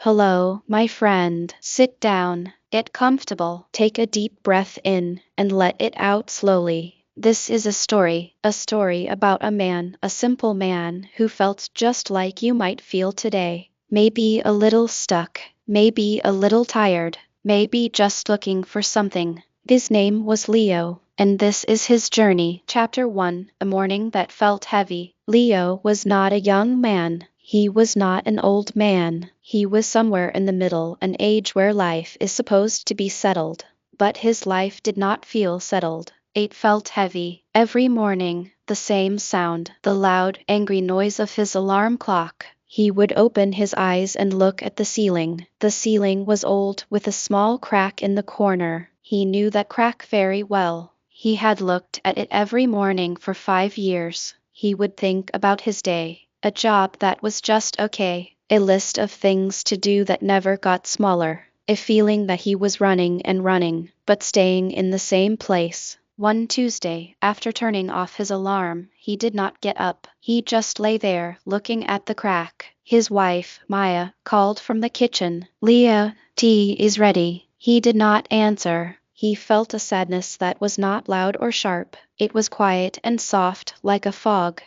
Hello, my friend. Sit down, get comfortable, take a deep breath in, and let it out slowly. This is a story about a simple man who felt just like you might feel today. Maybe a little stuck, maybe a little tired, maybe just looking for something. His name was Leo, and this is his journey. Chapter 1. A morning that felt heavy. Leo was not a young man. He was not an old man. He was somewhere in the middle, an age where life is supposed to be settled. But his life did not feel settled. It felt heavy. Every morning, the same sound, the loud, angry noise of his alarm clock. He would open his eyes and look at the ceiling. The ceiling was old, with a small crack in the corner. He knew that crack very well. He had looked at it every morning for 5 years. He would think about his day. A job that was just okay, a list of things to do that never got smaller, a feeling that he was running and running, but staying in the same place. One Tuesday, after turning off his alarm, he did not get up. He just lay there, looking at the crack. His wife, Maya, called from the kitchen. "Leah, tea is ready." He did not answer. He felt a sadness that was not loud or sharp. It was quiet and soft, like a fog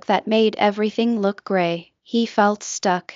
that made everything look gray. He felt stuck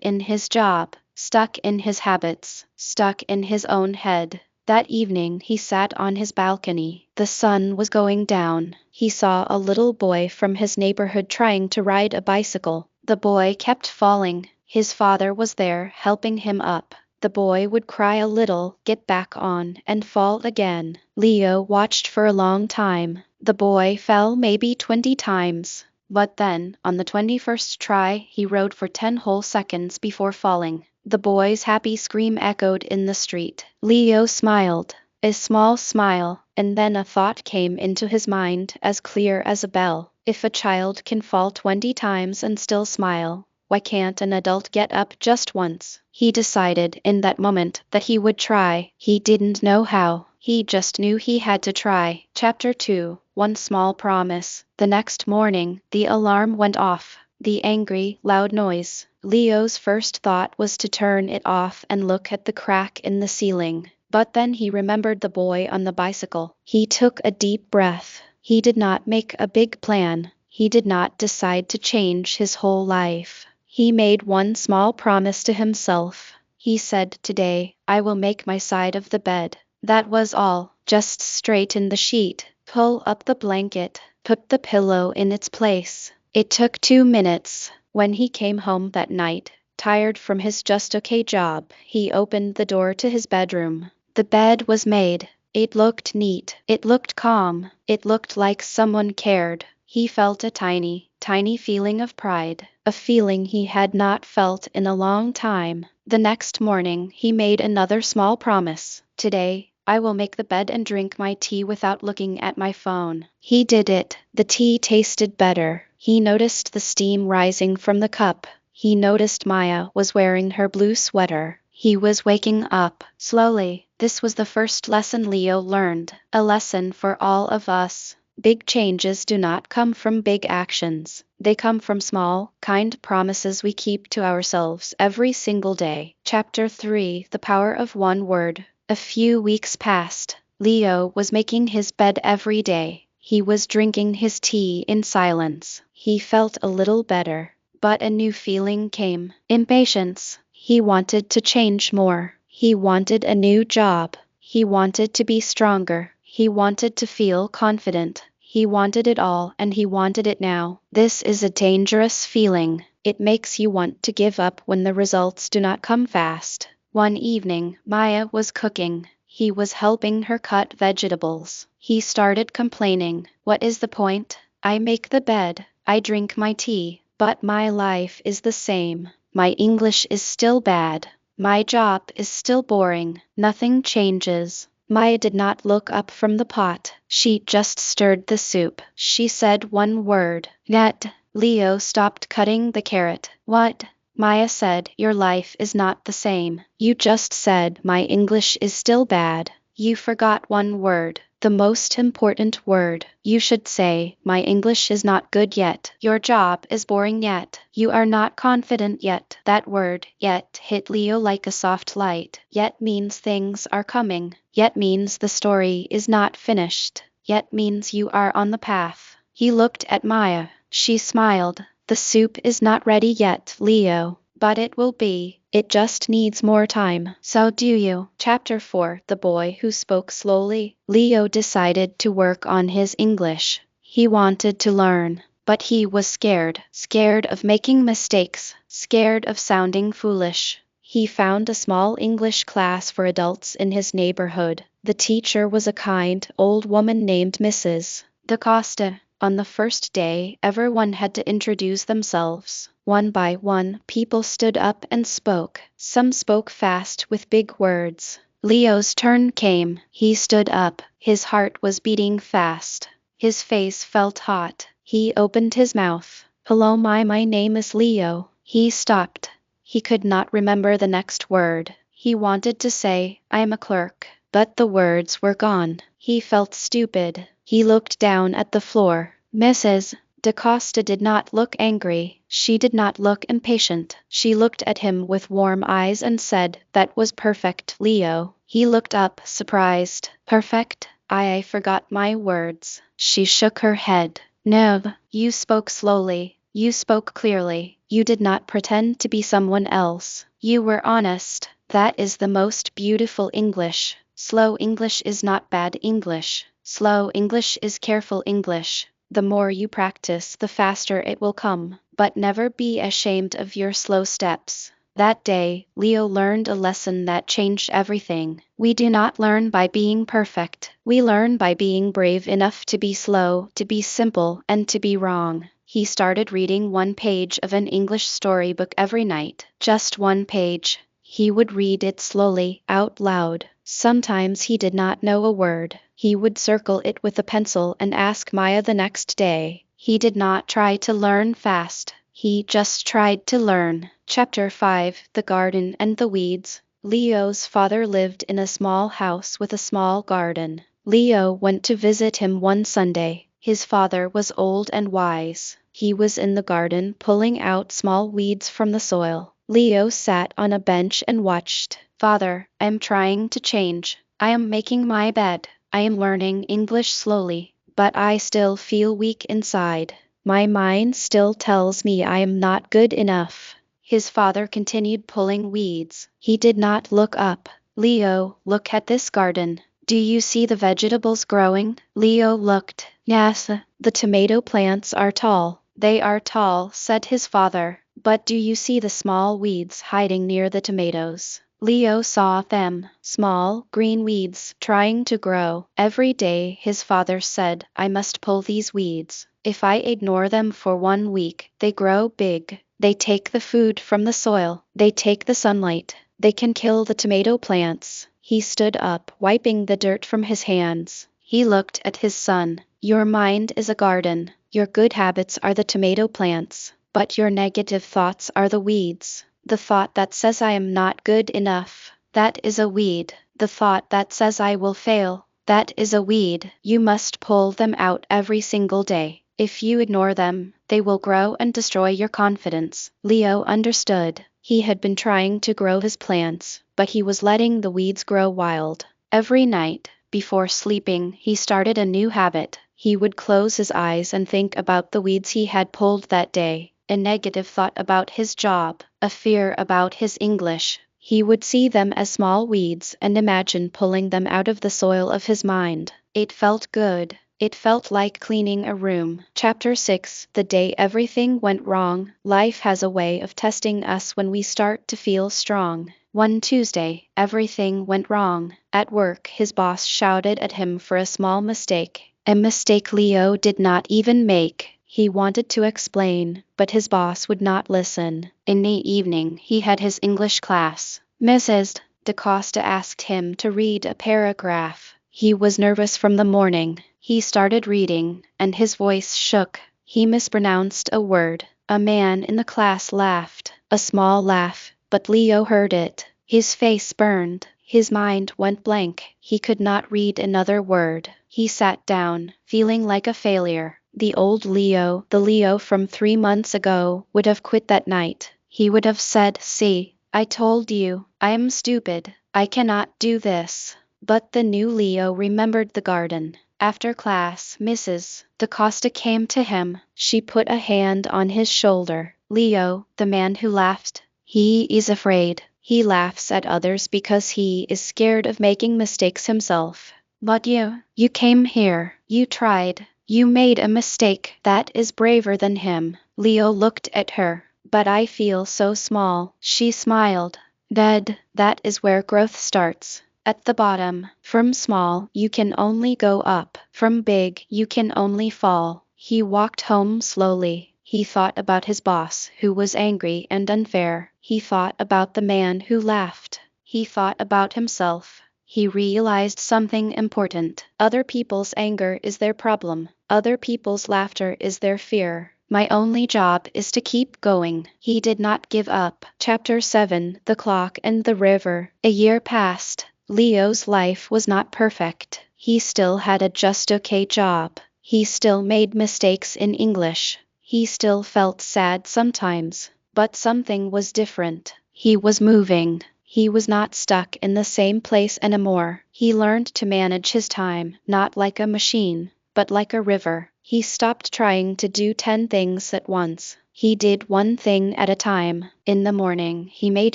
in his job, stuck in his habits, stuck in his own head. That evening he sat on his balcony. The sun was going down. He saw a little boy from his neighborhood trying to ride a bicycle. The boy kept falling. His father was there, helping him up. The boy would cry a little, get back on, and fall again. Leo watched for a long time. The boy fell maybe 20 times. But then, on the 21st try, he rode for 10 whole seconds before falling. The boy's happy scream echoed in the street. Leo smiled, a small smile, and then a thought came into his mind, as clear as a bell. If a child can fall 20 times and still smile, why can't an adult get up just once? He decided in that moment that he would try. He didn't know how. He just knew he had to try. Chapter 2. One small promise. The next morning, the alarm went off. The angry, loud noise. Leo's first thought was to turn it off and look at the crack in the ceiling. But then he remembered the boy on the bicycle. He took a deep breath. He did not make a big plan. He did not decide to change his whole life. He made one small promise to himself. He said, "Today, I will make my side of the bed." That was all. Just straighten the sheet, pull up the blanket, put the pillow in its place. It took 2 minutes. When he came home that night, tired from his just okay job, he opened the door to his bedroom. The bed was made. It looked neat. It looked calm. It looked like someone cared. He felt a tiny feeling of pride, a feeling he had not felt in a long time. The next morning, he made another small promise. "Today, I will make the bed and drink my tea without looking at my phone." He did it. The tea tasted better. He noticed the steam rising from the cup. He noticed Maya was wearing her blue sweater. He was waking up, slowly. This was the first lesson Leo learned, a lesson for all of us. Big changes do not come from big actions. They come from small, kind promises we keep to ourselves every single day. Chapter 3. The Power of One Word. A few weeks passed. Leo was making his bed every day. He was drinking his tea in silence. He felt a little better. But a new feeling came. Impatience. He wanted to change more. He wanted a new job. He wanted to be stronger. He wanted to feel confident. He wanted it all, and he wanted it now. This is a dangerous feeling. It makes you want to give up when the results do not come fast. One evening, Maya was cooking. He was helping her cut vegetables. He started complaining. "What is the point? I make the bed. I drink my tea. But my life is the same. My English is still bad. My job is still boring. Nothing changes." Maya did not look up from the pot. She just stirred the soup. She said one word. "Net." Leo stopped cutting the carrot. "What?" Maya said, "Your life is not the same. You just said my English is still bad. You forgot one word. The the most important word. You should say, my English is not good yet. Your job is boring yet. You are not confident yet. That word, yet, hit Leo like a soft light. Yet means things are coming. Yet means the story is not finished. Yet means you are on the path. He looked at Maya. She smiled. The soup is not ready yet, Leo. But it will be. It just needs more time. So do you. Chapter 4. The boy who spoke slowly. Leo decided to work on his English. He wanted to learn, but he was scared. Scared of making mistakes. Scared of sounding foolish. He found a small English class for adults in his neighborhood. The teacher was a kind, old woman named Mrs. DaCosta. On the first day, everyone had to introduce themselves. One by one, people stood up and spoke. Some spoke fast with big words. Leo's turn came. He stood up. His heart was beating fast. His face felt hot. He opened his mouth. Hello, my name is Leo. He stopped. He could not remember the next word. He wanted to say, I'm a clerk, but the words were gone. He felt stupid. He looked down at the floor. Mrs. DaCosta did not look angry. She did not look impatient. She looked at him with warm eyes and said, that was perfect, Leo. He looked up, surprised. Perfect? I forgot my words. She shook her head. No, you spoke slowly. You spoke clearly. You did not pretend to be someone else. You were honest. That is the most beautiful English. Slow English is not bad English. Slow English is careful English. The more you practice, the faster it will come. But never be ashamed of your slow steps. That day, Leo learned a lesson that changed everything. We do not learn by being perfect. We learn by being brave enough to be slow, to be simple, and to be wrong. He started reading one page of an English storybook every night. Just one page. He would read it slowly, out loud. Sometimes he did not know a word. He would circle it with a pencil and ask Maya the next day. He did not try to learn fast. He just tried to learn. Chapter 5. The Garden and the Weeds. Leo's father lived in a small house with a small garden. Leo went to visit him one Sunday. His father was old and wise. He was in the garden pulling out small weeds from the soil. Leo sat on a bench and watched. Father, I am trying to change. I am making my bed. I am learning English slowly, but I still feel weak inside. My mind still tells me I am not good enough. His father continued pulling weeds. He did not look up. Leo, look at this garden. Do you see the vegetables growing? Leo looked. Yes, the tomato plants are tall. They are tall, said his father. But do you see the small weeds hiding near the tomatoes? Leo saw them, small, green weeds, trying to grow. Every day, his father said, I must pull these weeds. If I ignore them for 1 week, they grow big. They take the food from the soil. They take the sunlight. They can kill the tomato plants. He stood up, wiping the dirt from his hands. He looked at his son. Your mind is a garden. Your good habits are the tomato plants. But your negative thoughts are the weeds. The thought that says I am not good enough, that is a weed. The thought that says I will fail, that is a weed. You must pull them out every single day. If you ignore them, they will grow and destroy your confidence. Leo understood. He had been trying to grow his plants, but he was letting the weeds grow wild. Every night, before sleeping, he started a new habit. He would close his eyes and think about the weeds he had pulled that day. A negative thought about his job, a fear about his English. He would see them as small weeds and imagine pulling them out of the soil of his mind. It felt good. It felt like cleaning a room. Chapter 6. The day everything went wrong. Life has a way of testing us when we start to feel strong. One Tuesday, everything went wrong. At work, his boss shouted at him for a small mistake. A mistake Leo did not even make. He wanted to explain, but his boss would not listen. In the evening, he had his English class. Mrs. DaCosta asked him to read a paragraph. He was nervous from the morning. He started reading, and his voice shook. He mispronounced a word. A man in the class laughed, a small laugh, but Leo heard it. His face burned. His mind went blank. He could not read another word. He sat down, feeling like a failure. The old Leo, the Leo from 3 months ago, would have quit that night. He would have said, "See, I told you, I am stupid. I cannot do this." But the new Leo remembered the garden. After class, Mrs. DaCosta came to him. She put a hand on his shoulder. "Leo, the man who laughed, he is afraid. He laughs at others because he is scared of making mistakes himself. But you came here, you tried, you made a mistake. That is braver than him." Leo looked at her. "But I feel so small," she smiled. That is where growth starts. At the bottom. From small, you can only go up. From big, you can only fall. He walked home slowly. He thought about his boss, who was angry and unfair. He thought about the man who laughed. He thought about himself. He realized something important. Other people's anger is their problem. Other people's laughter is their fear. My only job is to keep going. He did not give up. Chapter 7: The Clock and the River. A year passed. Leo's life was not perfect. He still had a just okay job. He still made mistakes in English. He still felt sad sometimes. But something was different. He was moving. He was not stuck in the same place anymore. He learned to manage his time, not like a machine, but like a river. He stopped trying to do 10 things at once. He did one thing at a time. In the morning, he made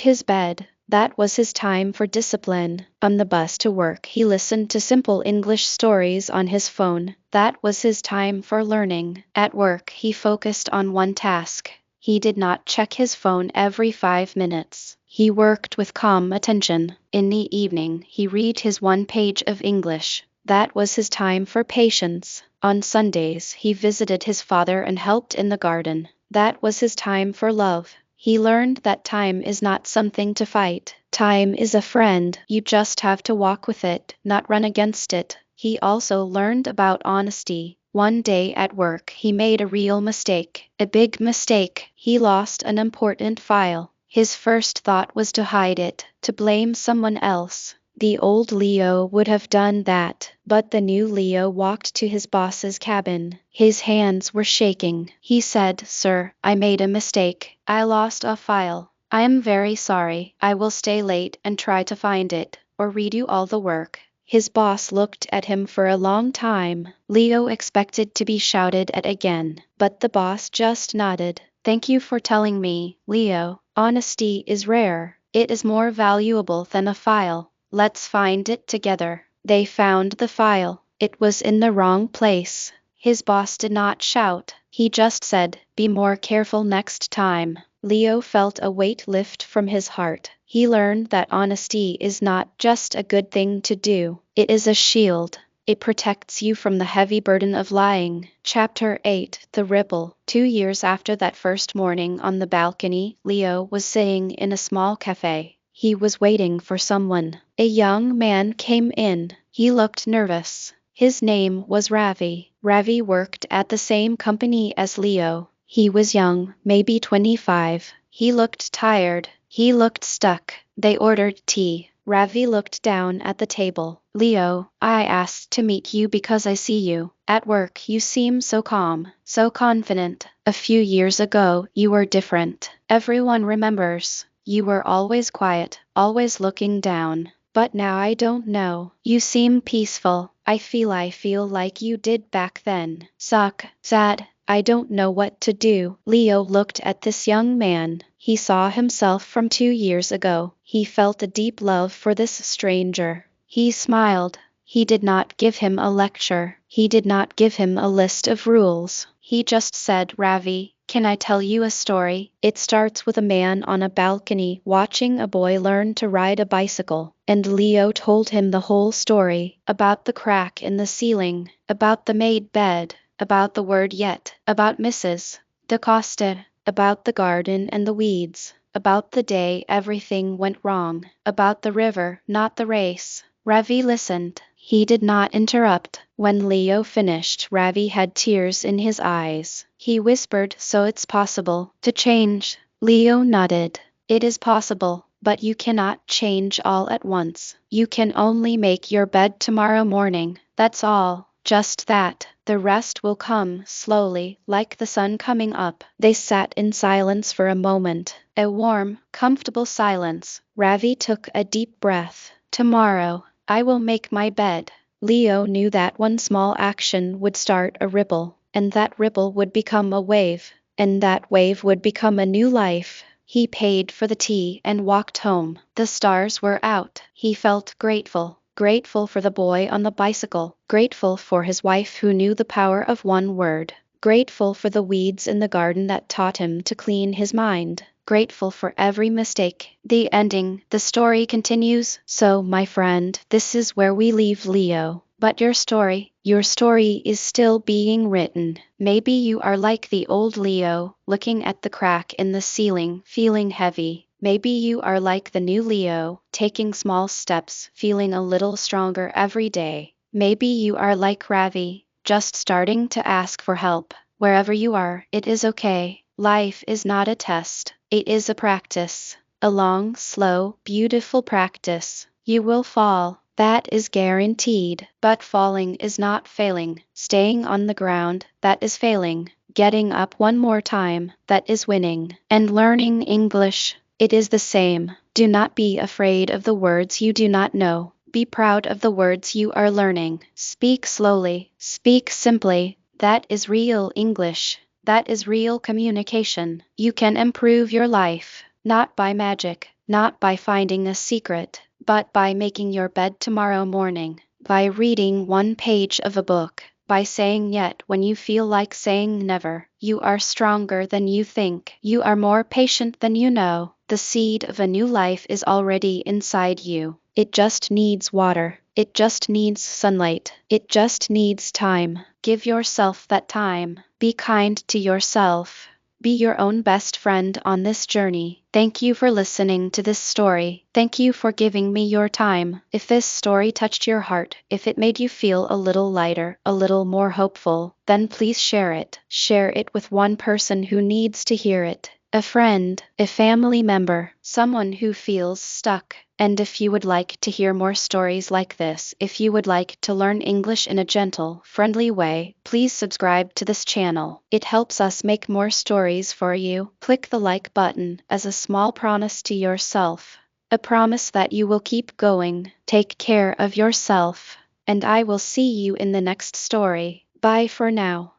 his bed. That was his time for discipline. On the bus to work, he listened to simple English stories on his phone. That was his time for learning. At work, he focused on one task. He did not check his phone every 5 minutes. He worked with calm attention. In the evening, he read his 1 page of English. That was his time for patience. On Sundays, he visited his father and helped in the garden. That was his time for love. He learned that time is not something to fight. Time is a friend. You just have to walk with it, not run against it. He also learned about honesty. One day at work, he made a real mistake. A big mistake. He lost an important file. His first thought was to hide it, to blame someone else. The old Leo would have done that, but the new Leo walked to his boss's cabin. His hands were shaking. He said, "Sir, I made a mistake. I lost a file. I am very sorry. I will stay late and try to find it, or redo all the work." His boss looked at him for a long time. Leo expected to be shouted at again, but the boss just nodded. "Thank you for telling me, Leo. Honesty is rare. It is more valuable than a file. Let's find it together." They found the file. It was in the wrong place. His boss did not shout. He just said, "Be more careful next time." Leo felt a weight lift from his heart. He learned that honesty is not just a good thing to do. It is a shield. It protects you from the heavy burden of lying. Chapter 8: The Ripple. 2 years after that first morning on the balcony, Leo was sitting in a small cafe. He was waiting for someone. A young man came in. He looked nervous. His name was Ravi. Ravi worked at the same company as Leo. He was young, maybe 25. He looked tired. He looked stuck. They ordered tea. Ravi looked down at the table. "Leo, I asked to meet you because I see you. At work you seem so calm, so confident. A few years ago you were different. Everyone remembers. You were always quiet, always looking down. But now I don't know. You seem peaceful. I feel like you did back then. Sad. I don't know what to do." Leo looked at this young man. He saw himself from 2 years ago. He felt a deep love for this stranger. He smiled. He did not give him a lecture. He did not give him a list of rules. He just said, "Ravi, can I tell you a story? It starts with a man on a balcony watching a boy learn to ride a bicycle." And Leo told him the whole story, about the crack in the ceiling, about the made bed, about the word yet, about Mrs. DaCosta, about the garden and the weeds, about the day everything went wrong, about the river, not the race. Ravi listened. He did not interrupt. When Leo finished, Ravi had tears in his eyes. He whispered, "So it's possible to change?" Leo nodded. "It is possible. but you cannot change all at once. You can only make your bed tomorrow morning. That's all. Just that. The rest will come slowly, like the sun coming up. They sat in silence for a moment, a warm, comfortable silence. Ravi took a deep breath. Tomorrow, I will make my bed. Leo knew that one small action would start a ripple, and that ripple would become a wave, and that wave would become a new life. He paid for the tea and walked home. The stars were out. He felt grateful. Grateful for the boy on the bicycle. Grateful for his wife who knew the power of one word. Grateful for the weeds in the garden that taught him to clean his mind. Grateful for every mistake. The ending, the story continues. So, my friend, this is where we leave Leo. But your story is still being written. Maybe you are like the old Leo, looking at the crack in the ceiling, feeling heavy. Maybe you are like the new Leo, taking small steps, feeling a little stronger every day. Maybe you are like Ravi, just starting to ask for help. Wherever you are, it is okay. Life is not a test, it is a practice. A long, slow, beautiful practice. You will fall. That is guaranteed. But falling is not failing. Staying on the ground, that is failing. Getting up one more time, that is winning. And learning English, it is the same. Do not be afraid of the words you do not know. Be proud of the words you are learning. Speak slowly. Speak simply. That is real English. That is real communication. You can improve your life, not by magic, not by finding a secret, but by making your bed tomorrow morning, by reading one page of a book, by saying yet when you feel like saying never. You are stronger than you think. You are more patient than you know. The seed of a new life is already inside you. It just needs water. It just needs sunlight. It just needs time. Give yourself that time. Be kind to yourself. Be your own best friend on this journey. Thank you for listening to this story. Thank you for giving me your time. If this story touched your heart, if it made you feel a little lighter, a little more hopeful, then please share it. Share it with one person who needs to hear it. A friend, a family member, someone who feels stuck. And if you would like to hear more stories like this, if you would like to learn English in a gentle, friendly way, please subscribe to this channel. It helps us make more stories for you. Click the like button as a small promise to yourself. A promise that you will keep going. Take care of yourself. And I will see you in the next story. Bye for now.